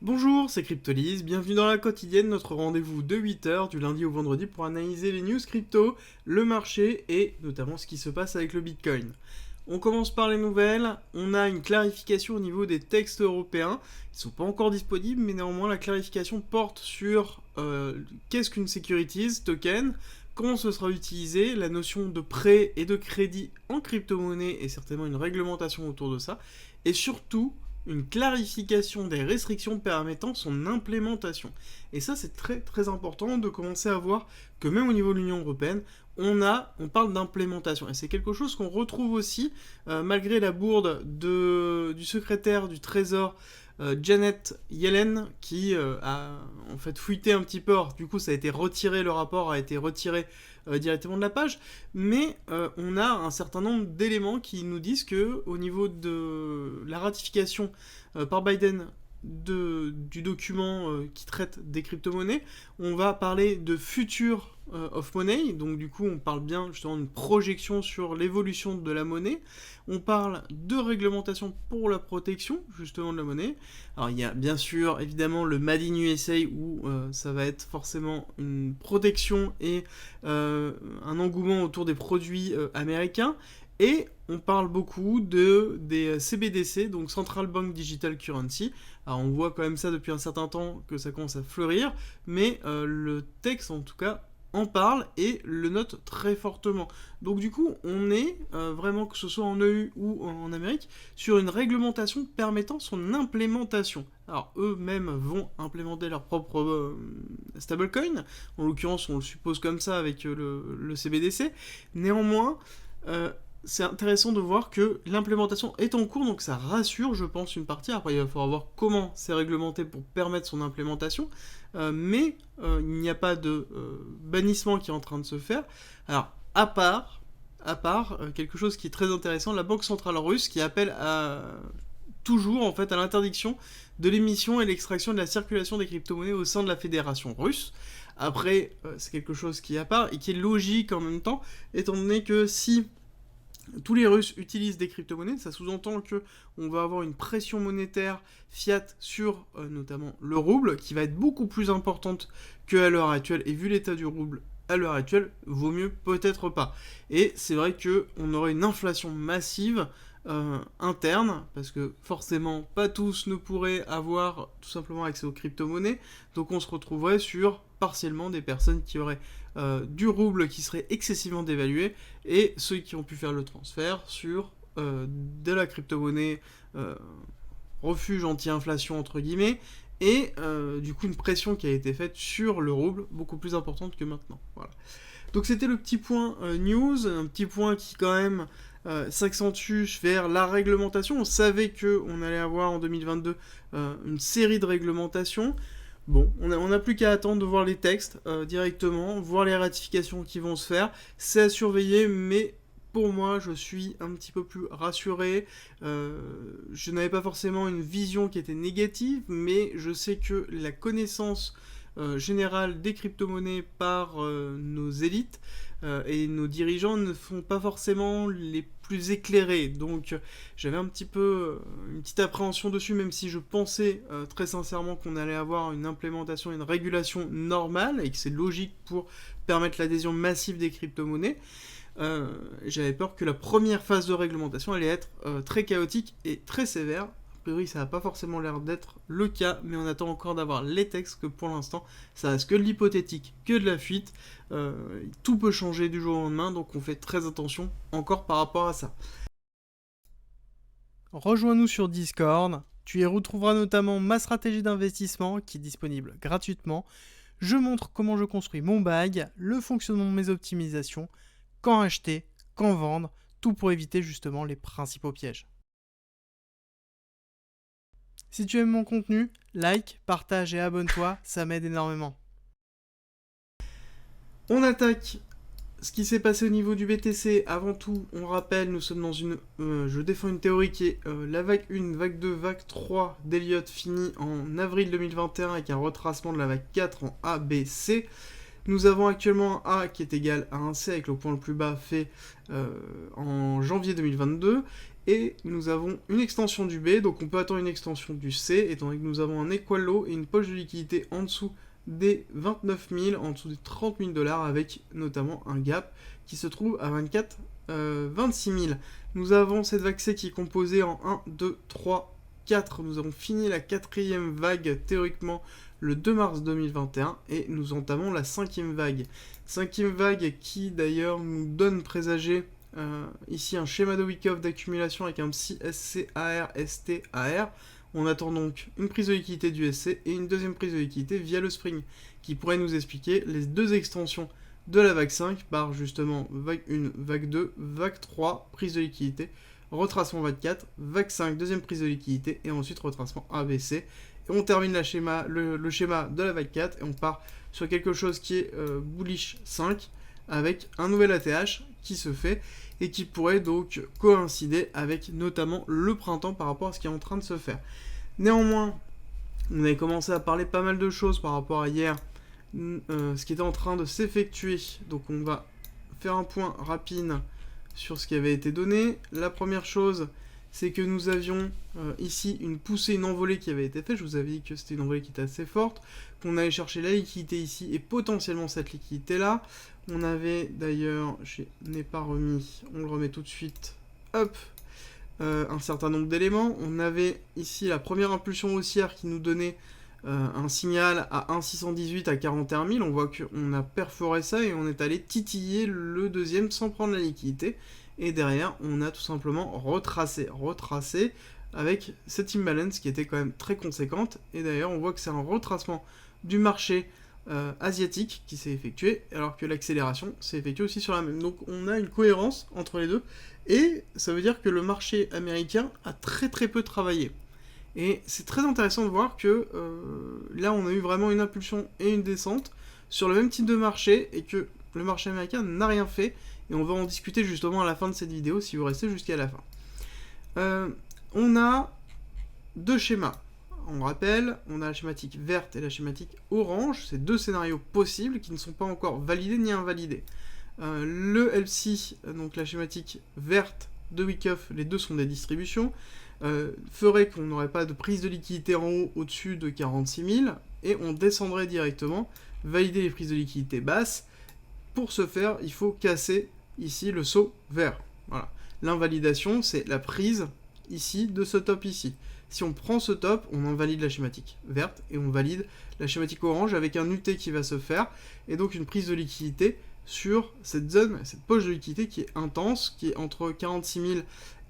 Bonjour, c'est Cryptolyse, bienvenue dans la quotidienne, notre rendez-vous de 8h du lundi au vendredi pour analyser les news crypto, le marché et notamment ce qui se passe avec le Bitcoin. On commence par les nouvelles, on a une clarification au niveau des textes européens, ils ne sont pas encore disponibles mais néanmoins la clarification porte sur qu'est-ce qu'une securities token, comment ce sera utilisé, la notion de prêt et de crédit en crypto-monnaie et certainement une réglementation autour de ça, et surtout une clarification des restrictions permettant son implémentation. Et ça, c'est très très important de commencer à voir que même au niveau de l'Union européenne, on parle d'implémentation. Et c'est quelque chose qu'on retrouve aussi, malgré la bourde du secrétaire du Trésor, Janet Yellen, qui a en fait fuité un petit peu. Alors, du coup, ça a été retiré, le rapport a été retiré directement de la page, mais on a un certain nombre d'éléments qui nous disent que au niveau de la ratification par Biden du document qui traite des crypto-monnaies, on va parler de future of money, donc du coup on parle bien justement d'une projection sur l'évolution de la monnaie, on parle de réglementation pour la protection justement de la monnaie. Alors il y a bien sûr évidemment le Made in USA où ça va être forcément une protection et un engouement autour des produits américains. Et on parle beaucoup des CBDC, donc Central Bank Digital Currency. Alors on voit quand même ça depuis un certain temps que ça commence à fleurir, mais le texte en tout cas en parle et le note très fortement. Donc du coup, on est vraiment, que ce soit en EU ou en Amérique, sur une réglementation permettant son implémentation. Alors eux-mêmes vont implémenter leur propre stablecoin, en l'occurrence on le suppose comme ça avec le CBDC. Néanmoins, c'est intéressant de voir que l'implémentation est en cours, donc ça rassure, je pense, une partie. Après, il va falloir voir comment c'est réglementé pour permettre son implémentation. Mais il n'y a pas de bannissement qui est en train de se faire. Alors, à part quelque chose qui est très intéressant, la Banque centrale russe qui appelle toujours en fait à l'interdiction de l'émission et l'extraction de la circulation des crypto-monnaies au sein de la fédération russe. Après, c'est quelque chose qui est à part et qui est logique en même temps, étant donné que si tous les Russes utilisent des crypto-monnaies, ça sous-entend que on va avoir une pression monétaire fiat sur notamment le rouble, qui va être beaucoup plus importante qu'à l'heure actuelle, et vu l'état du rouble à l'heure actuelle, vaut mieux peut-être pas. Et c'est vrai qu'on aurait une inflation massive interne, parce que forcément pas tous ne pourraient avoir tout simplement accès aux crypto-monnaies, donc on se retrouverait sur partiellement des personnes qui auraient du rouble qui serait excessivement dévalué, et ceux qui ont pu faire le transfert sur de la crypto-monnaie refuge anti-inflation entre guillemets, et du coup une pression qui a été faite sur le rouble beaucoup plus importante que maintenant. Voilà. Donc c'était le petit point news, un petit point qui quand même s'accentue vers la réglementation. On savait qu'on allait avoir en 2022 une série de réglementations. Bon, on n'a plus qu'à attendre de voir les textes directement, voir les ratifications qui vont se faire. C'est à surveiller, mais pour moi, je suis un petit peu plus rassuré. Je n'avais pas forcément une vision qui était négative, mais je sais que la connaissance générale des crypto-monnaies par nos élites et nos dirigeants ne font pas forcément les plus éclairés. Donc j'avais un petit peu une petite appréhension dessus, même si je pensais très sincèrement qu'on allait avoir une implémentation, une régulation normale et que c'est logique pour permettre l'adhésion massive des crypto-monnaies. J'avais peur que la première phase de réglementation allait être très chaotique et très sévère. A priori, ça n'a pas forcément l'air d'être le cas, mais on attend encore d'avoir les textes, que pour l'instant, ça reste que de l'hypothétique, que de la fuite. Tout peut changer du jour au lendemain, donc on fait très attention encore par rapport à ça. Rejoins-nous sur Discord, tu y retrouveras notamment ma stratégie d'investissement qui est disponible gratuitement. Je montre comment je construis mon bag, le fonctionnement de mes optimisations, quand acheter, quand vendre, tout pour éviter justement les principaux pièges. Si tu aimes mon contenu, like, partage et abonne-toi, ça m'aide énormément. On attaque ce qui s'est passé au niveau du BTC. Avant tout, on rappelle, nous sommes dans une... je défends une théorie qui est la vague 1, vague 2, vague 3 d'Elliott finie en avril 2021 avec un retracement de la vague 4 en ABC. Nous avons actuellement un A qui est égal à un C avec le point le plus bas fait en janvier 2022. Et nous avons une extension du B, donc on peut attendre une extension du C, étant donné que nous avons un equal low et une poche de liquidité en dessous des 29 000, en dessous des 30 000 $, avec notamment un gap qui se trouve à 26 000. Nous avons cette vague C qui est composée en 1, 2, 3, 4. Nous avons fini la 4e vague théoriquement le 2 mars 2021 et nous entamons la 5e vague. 5e vague qui d'ailleurs nous donne présager ici un schéma de Wyckoff d'accumulation avec un psy SCAR, STAR. On attend donc une prise de liquidité du SC et une deuxième prise de liquidité via le Spring qui pourrait nous expliquer les deux extensions de la vague 5 par justement vague 1, vague 2, vague 3, prise de liquidité, retracement vague 4, vague 5, deuxième prise de liquidité et ensuite retracement ABC. Et on termine le schéma de la vague 4 et on part sur quelque chose qui est bullish 5 avec un nouvel ATH qui se fait et qui pourrait donc coïncider avec notamment le printemps par rapport à ce qui est en train de se faire. Néanmoins, on avait commencé à parler pas mal de choses par rapport à hier, ce qui était en train de s'effectuer. Donc on va faire un point rapide sur ce qui avait été donné. La première chose, c'est que nous avions ici une poussée, une envolée qui avait été faite. Je vous avais dit que c'était une envolée qui était assez forte, qu'on allait chercher la liquidité ici et potentiellement cette liquidité-là. On avait d'ailleurs, je n'ai pas remis, on le remet tout de suite, hop, un certain nombre d'éléments. On avait ici la première impulsion haussière qui nous donnait un signal à 1,618 à 41 000. On voit qu'on a perforé ça et on est allé titiller le deuxième sans prendre la liquidité. Et derrière, on a tout simplement retracé avec cette imbalance qui était quand même très conséquente. Et d'ailleurs, on voit que c'est un retracement du marché asiatique qui s'est effectué, alors que l'accélération s'est effectuée aussi sur la même. Donc on a une cohérence entre les deux, et ça veut dire que le marché américain a très peu travaillé. Et c'est très intéressant de voir que là on a eu vraiment une impulsion et une descente sur le même type de marché, et que le marché américain n'a rien fait, et on va en discuter justement à la fin de cette vidéo si vous restez jusqu'à la fin. On a deux schémas. On rappelle, on a la schématique verte et la schématique orange, c'est deux scénarios possibles qui ne sont pas encore validés ni invalidés. Le LC, donc la schématique verte de Wyckoff, les deux sont des distributions, ferait qu'on n'aurait pas de prise de liquidité en haut au-dessus de 46 000, et on descendrait directement, valider les prises de liquidité basses. Pour ce faire, il faut casser ici le saut vert. Voilà. L'invalidation, c'est la prise ici de ce top ici. Si on prend ce top, on invalide la schématique verte et on valide la schématique orange avec un UT qui va se faire, et donc une prise de liquidité sur cette zone, cette poche de liquidité qui est intense, qui est entre 46 000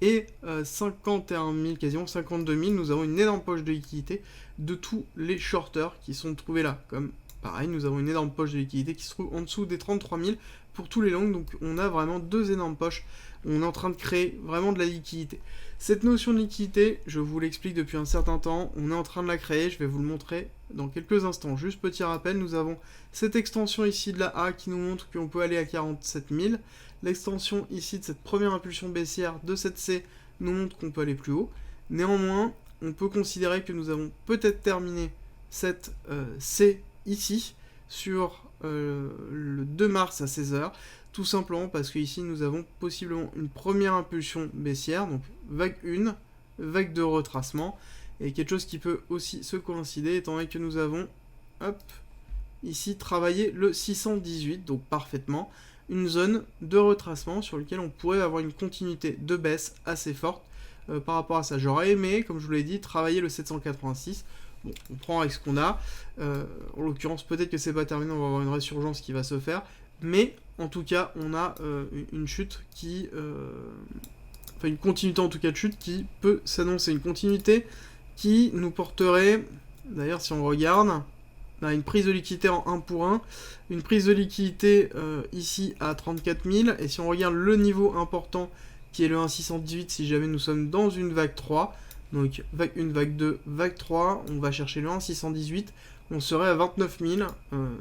et 51 000, quasiment 52 000. Nous avons une énorme poche de liquidité de tous les shorters qui sont trouvés là. Comme pareil, nous avons une énorme poche de liquidité qui se trouve en dessous des 33 000 pour tous les longs, donc on a vraiment deux énormes poches. On est en train de créer vraiment de la liquidité. Cette notion de liquidité, je vous l'explique depuis un certain temps, on est en train de la créer, je vais vous le montrer dans quelques instants. Juste petit rappel, nous avons cette extension ici de la A qui nous montre qu'on peut aller à 47 000. L'extension ici de cette première impulsion baissière de cette C nous montre qu'on peut aller plus haut. Néanmoins, on peut considérer que nous avons peut-être terminé cette C ici sur le 2 mars à 16 h. Tout simplement parce qu'ici nous avons possiblement une première impulsion baissière, donc vague 1, vague de retracement, et quelque chose qui peut aussi se coïncider étant donné que nous avons, hop, ici travaillé le 618, donc parfaitement, une zone de retracement sur laquelle on pourrait avoir une continuité de baisse assez forte par rapport à ça. J'aurais aimé, comme je vous l'ai dit, travailler le 786. Bon, on prend avec ce qu'on a. En l'occurrence, peut-être que c'est pas terminé, on va avoir une résurgence qui va se faire. Mais en tout cas, on a une chute qui... enfin, une continuité en tout cas de chute qui peut s'annoncer. Une continuité qui nous porterait... D'ailleurs, si on regarde, on a une prise de liquidité en 1 pour 1. Une prise de liquidité ici à 34 000. Et si on regarde le niveau important qui est le 1,618, si jamais nous sommes dans une vague 3, Donc vague 1, vague 2, vague 3, on va chercher le 1, 618, on serait à 29 000,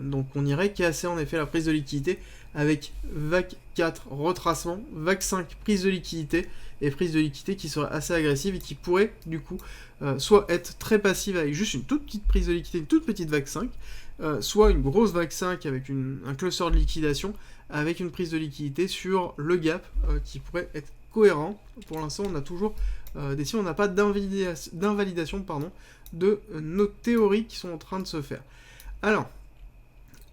donc on irait casser en effet la prise de liquidité avec vague 4, retracement, vague 5, prise de liquidité, et prise de liquidité qui serait assez agressive et qui pourrait du coup soit être très passive avec juste une toute petite prise de liquidité, une toute petite vague 5, soit une grosse vague 5 avec un cluster de liquidation, avec une prise de liquidité sur le gap qui pourrait être cohérent. Pour l'instant, on a toujours des signes, on n'a pas d'invalidation de nos théories qui sont en train de se faire. Alors,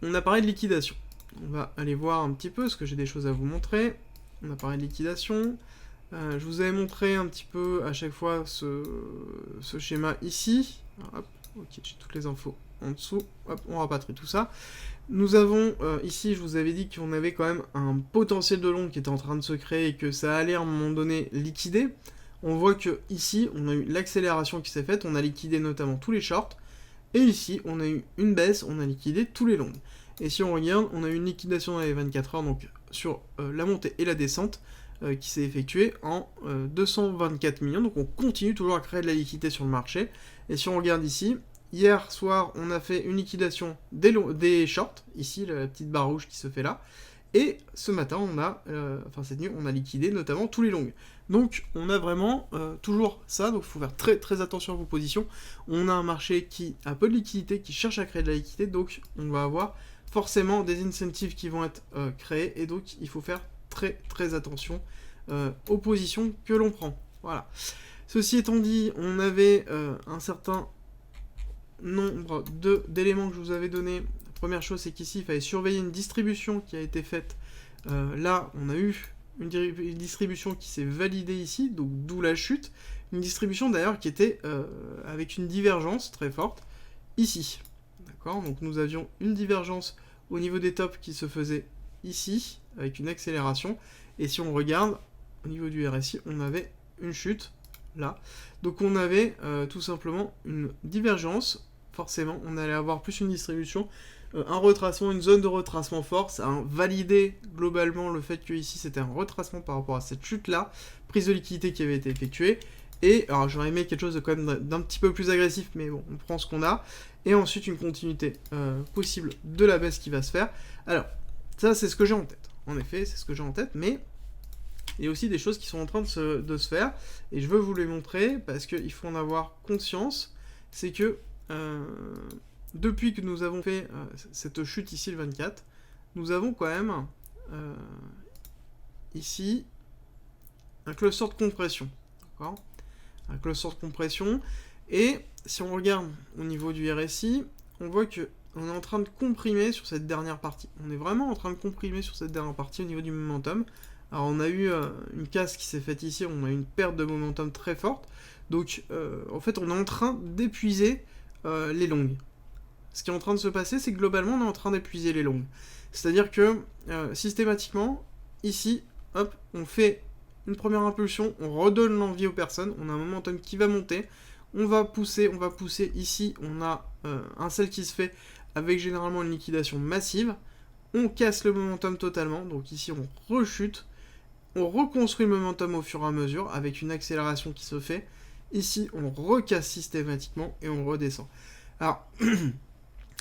on a parlé de liquidation. On va aller voir un petit peu, parce que j'ai des choses à vous montrer. On a parlé de liquidation. Je vous avais montré un petit peu à chaque fois ce schéma ici. Hop, ok, j'ai toutes les infos en dessous. Hop, on rapatrie tout ça. Nous avons ici, je vous avais dit qu'on avait quand même un potentiel de long qui était en train de se créer et que ça allait à un moment donné liquider. On voit que ici, on a eu l'accélération qui s'est faite, on a liquidé notamment tous les shorts. Et ici, on a eu une baisse, on a liquidé tous les longs. Et si on regarde, on a eu une liquidation dans les 24 heures, donc sur la montée et la descente, qui s'est effectuée en 224 millions. Donc on continue toujours à créer de la liquidité sur le marché. Et si on regarde ici, hier soir, on a fait une liquidation des shorts, ici, la petite barre rouge qui se fait là. Et ce matin, cette nuit, on a liquidé notamment tous les longs. Donc on a vraiment toujours ça, donc il faut faire très très attention à vos positions. On a un marché qui a peu de liquidité, qui cherche à créer de la liquidité, donc on va avoir forcément des incentives qui vont être créés, et donc il faut faire très très attention aux positions que l'on prend. Voilà. Ceci étant dit, on avait un certain nombre d'éléments que je vous avais donné. La première chose, c'est qu'ici, il fallait surveiller une distribution qui a été faite. Là, on a eu une distribution qui s'est validée ici, donc d'où la chute. Une distribution d'ailleurs qui était avec une divergence très forte ici. D'accord ? Donc nous avions une divergence au niveau des tops qui se faisait ici, avec une accélération. Et si on regarde, au niveau du RSI, on avait une chute là. Donc on avait tout simplement une divergence. Forcément, on allait avoir plus une distribution, un retracement, une zone de retracement fort. Ça a validé globalement le fait que ici c'était un retracement par rapport à cette chute-là, prise de liquidité qui avait été effectuée. Et alors j'aurais aimé quelque chose de quand même d'un petit peu plus agressif, mais bon, on prend ce qu'on a. Et ensuite une continuité possible de la baisse qui va se faire. Alors, ça c'est ce que j'ai en tête. En effet, c'est ce que j'ai en tête, mais il y a aussi des choses qui sont en train de se faire. Et je veux vous les montrer parce qu'il faut en avoir conscience. C'est que depuis que nous avons fait cette chute ici le 24, nous avons quand même ici un cluster de compression. D'accord ? Un cluster de compression. Et si on regarde au niveau du RSI, on voit que on est en train de comprimer sur cette dernière partie. On est vraiment en train de comprimer sur cette dernière partie au niveau du momentum. Alors on a eu une casse qui s'est faite ici, on a eu une perte de momentum très forte. Donc en fait on est en train d'épuiser les longues. Ce qui est en train de se passer, c'est que globalement on est en train d'épuiser les longues. C'est-à-dire que systématiquement, ici, hop, on fait une première impulsion, on redonne l'envie aux personnes, on a un momentum qui va monter, on va pousser, ici, on a un sell qui se fait avec généralement une liquidation massive, on casse le momentum totalement, donc ici on rechute, on reconstruit le momentum au fur et à mesure avec une accélération qui se fait, ici on recasse systématiquement et on redescend. Alors,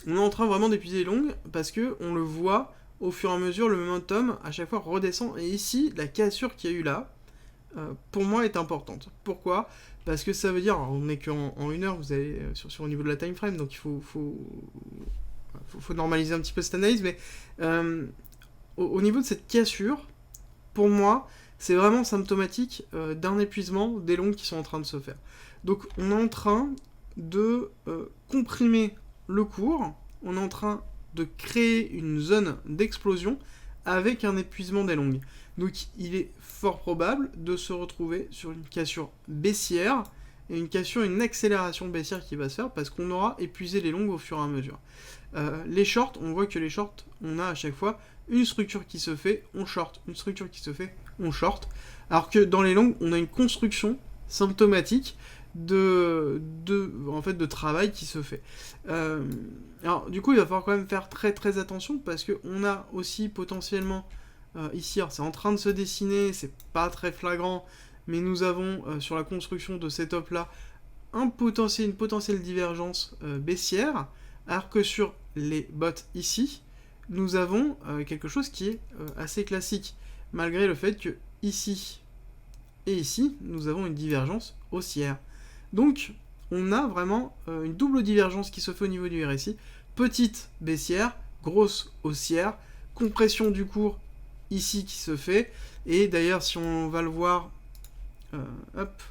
on est en train vraiment d'épuiser les longues parce que on le voit au fur et à mesure, le momentum à chaque fois redescend, et ici la cassure qu'il y a eu là, pour moi est importante. Pourquoi ? Parce que ça veut dire, alors on n'est qu'en une heure, vous allez sur au niveau de la time frame, donc il faut normaliser un petit peu cette analyse, mais au niveau de cette cassure, pour moi, c'est vraiment symptomatique d'un épuisement des longues qui sont en train de se faire. Donc on est en train de comprimer le cours, on est en train de créer une zone d'explosion avec un épuisement des longues. Donc il est fort probable de se retrouver sur une cassure baissière, et une accélération baissière qui va se faire parce qu'on aura épuisé les longues au fur et à mesure. Les shorts, on voit que les shorts, on a à chaque fois une structure qui se fait, on short, une structure qui se fait, on short, alors que dans les longues, on a une construction symptomatique de travail qui se fait. Alors du coup, il va falloir quand même faire très très attention parce qu'on a aussi potentiellement ici, alors c'est en train de se dessiner, c'est pas très flagrant, mais nous avons sur la construction de ces tops-là une potentielle divergence baissière, alors que sur les bots ici, nous avons quelque chose qui est assez classique, malgré le fait que ici et ici, nous avons une divergence haussière. Donc, on a vraiment une double divergence qui se fait au niveau du RSI. Petite baissière, grosse haussière, compression du cours ici qui se fait. Et d'ailleurs, si on va le voir, hop,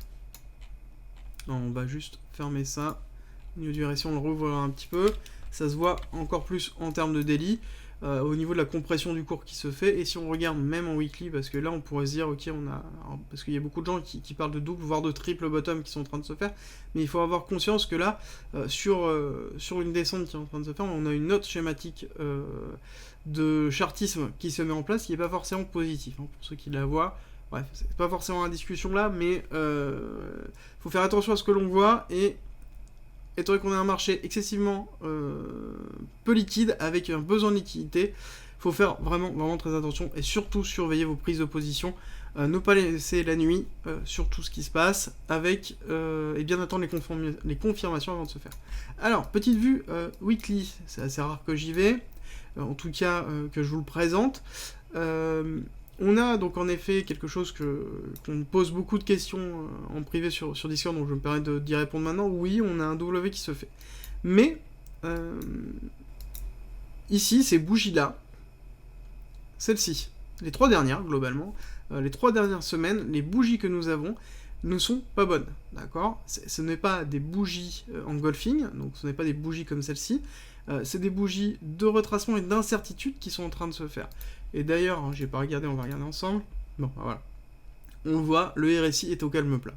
on va juste fermer ça. Au niveau du RSI, on le rouvre un petit peu. Ça se voit encore plus en termes de daily. Au niveau de la compression du cours qui se fait, et si on regarde même en weekly, parce que là on pourrait se dire ok on a, parce qu'il y a beaucoup de gens qui parlent de double voire de triple bottom qui sont en train de se faire, mais il faut avoir conscience que là sur une descente qui est en train de se faire, on a une autre schématique de chartisme qui se met en place qui n'est pas forcément positif, hein, pour ceux qui la voient. Bref, c'est pas forcément la discussion là, mais faut faire attention à ce que l'on voit, et étant donné qu'on a un marché excessivement peu liquide, avec un besoin de liquidité, il faut faire vraiment très attention, et surtout surveiller vos prises de position, ne pas laisser la nuit sur tout ce qui se passe, avec, et bien attendre les confirmations avant de se faire. Alors, petite vue weekly, c'est assez rare que j'y vais, en tout cas que je vous le présente. On a donc en effet quelque chose qu'on me pose beaucoup de questions en privé sur Discord, donc je me permets d'y répondre maintenant. Oui, on a un W qui se fait. Mais, ici, ces bougies-là, celles-ci, les 3 dernières, globalement, les 3 dernières semaines, les bougies que nous avons ne sont pas bonnes, d'accord ? Ce n'est pas des bougies engulfing, donc ce n'est pas des bougies comme celle-ci, c'est des bougies de retracement et d'incertitude qui sont en train de se faire. Et d'ailleurs, hein, j'ai pas regardé, on va regarder ensemble. Bon, voilà. On le voit, le RSI est au calme plat.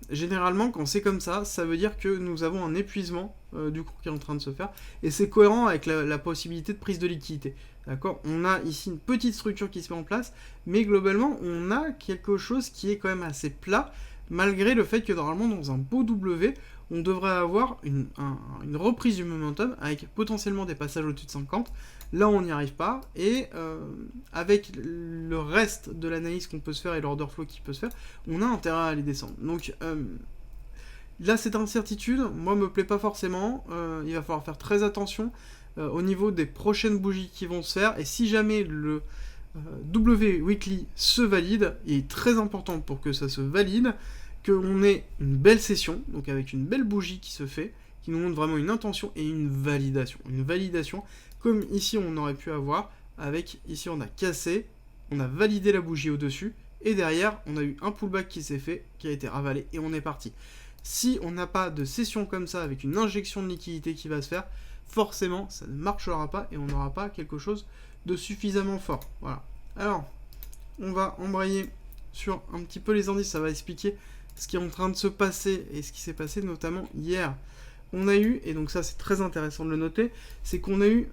Généralement, quand c'est comme ça, ça veut dire que nous avons un épuisement du cours qui est en train de se faire, et c'est cohérent avec la possibilité de prise de liquidité. D'accord ? On a ici une petite structure qui se met en place, mais globalement, on a quelque chose qui est quand même assez plat, malgré le fait que normalement, dans un beau W, on devrait avoir une reprise du momentum, avec potentiellement des passages au-dessus de 50. Là, on n'y arrive pas, et avec le reste de l'analyse qu'on peut se faire et l'order flow qui peut se faire, on a intérêt à aller descendre. Donc là, cette incertitude, moi, me plaît pas forcément. Il va falloir faire très attention au niveau des prochaines bougies qui vont se faire, et si jamais le W Weekly se valide, il est très important pour que ça se valide, qu'on ait une belle session, donc avec une belle bougie qui se fait, qui nous montre vraiment une intention et une validation. Une validation, comme ici on aurait pu avoir, avec ici on a cassé, on a validé la bougie au-dessus, et derrière on a eu un pullback qui s'est fait, qui a été ravalé, et on est parti. Si on n'a pas de session comme ça, avec une injection de liquidité qui va se faire, forcément ça ne marchera pas, et on n'aura pas quelque chose de suffisamment fort. Voilà. Alors, on va embrayer sur un petit peu les indices, ça va expliquer ce qui est en train de se passer, et ce qui s'est passé notamment hier. On a eu, et donc ça c'est très intéressant de le noter, c'est qu'on a eu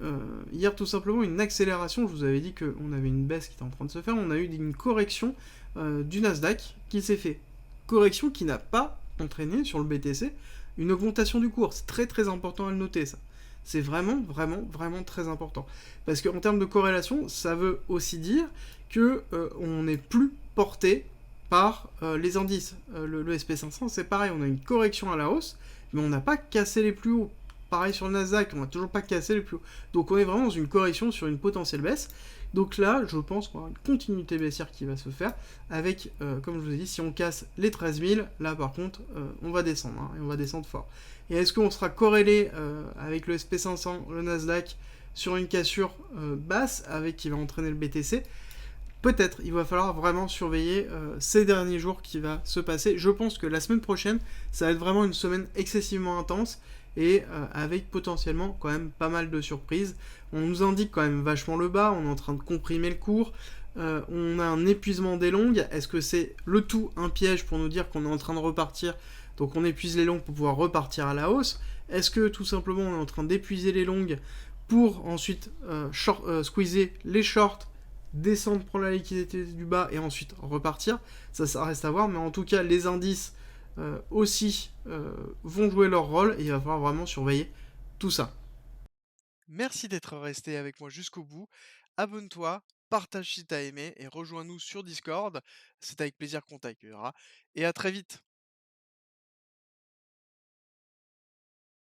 hier tout simplement une accélération. Je vous avais dit qu'on avait une baisse qui était en train de se faire, on a eu une correction du Nasdaq qui s'est fait. Correction qui n'a pas entraîné sur le BTC une augmentation du cours. C'est très important à le noter, ça. C'est vraiment très important. Parce qu'en termes de corrélation, ça veut aussi dire que on n'est plus porté par les indices. Le SP500, c'est pareil, on a une correction à la hausse, mais on n'a pas cassé les plus hauts. Pareil sur le Nasdaq, on n'a toujours pas cassé les plus hauts. Donc on est vraiment dans une correction sur une potentielle baisse. Donc là, je pense qu'on aura une continuité baissière qui va se faire, avec, comme je vous ai dit, si on casse les 13 000, là par contre, on va descendre, hein, et on va descendre fort. Et est-ce qu'on sera corrélé avec le SP500, le Nasdaq, sur une cassure basse, avec qui va entraîner le BTC ? Peut-être, il va falloir vraiment surveiller ces derniers jours qui va se passer. Je pense que la semaine prochaine, ça va être vraiment une semaine excessivement intense, et avec potentiellement quand même pas mal de surprises. On nous indique quand même vachement le bas, on est en train de comprimer le cours, on a un épuisement des longues. Est-ce que c'est le tout un piège pour nous dire qu'on est en train de repartir, donc on épuise les longues pour pouvoir repartir à la hausse? Est-ce que tout simplement on est en train d'épuiser les longues pour ensuite squeezer les shorts, descendre, prendre la liquidité du bas et ensuite repartir? Ça reste à voir, mais en tout cas les indices aussi vont jouer leur rôle, et il va falloir vraiment surveiller tout ça. Merci d'être resté avec moi jusqu'au bout. Abonne-toi, partage si t'as aimé et rejoins-nous sur Discord. C'est avec plaisir qu'on t'accueillera et à très vite.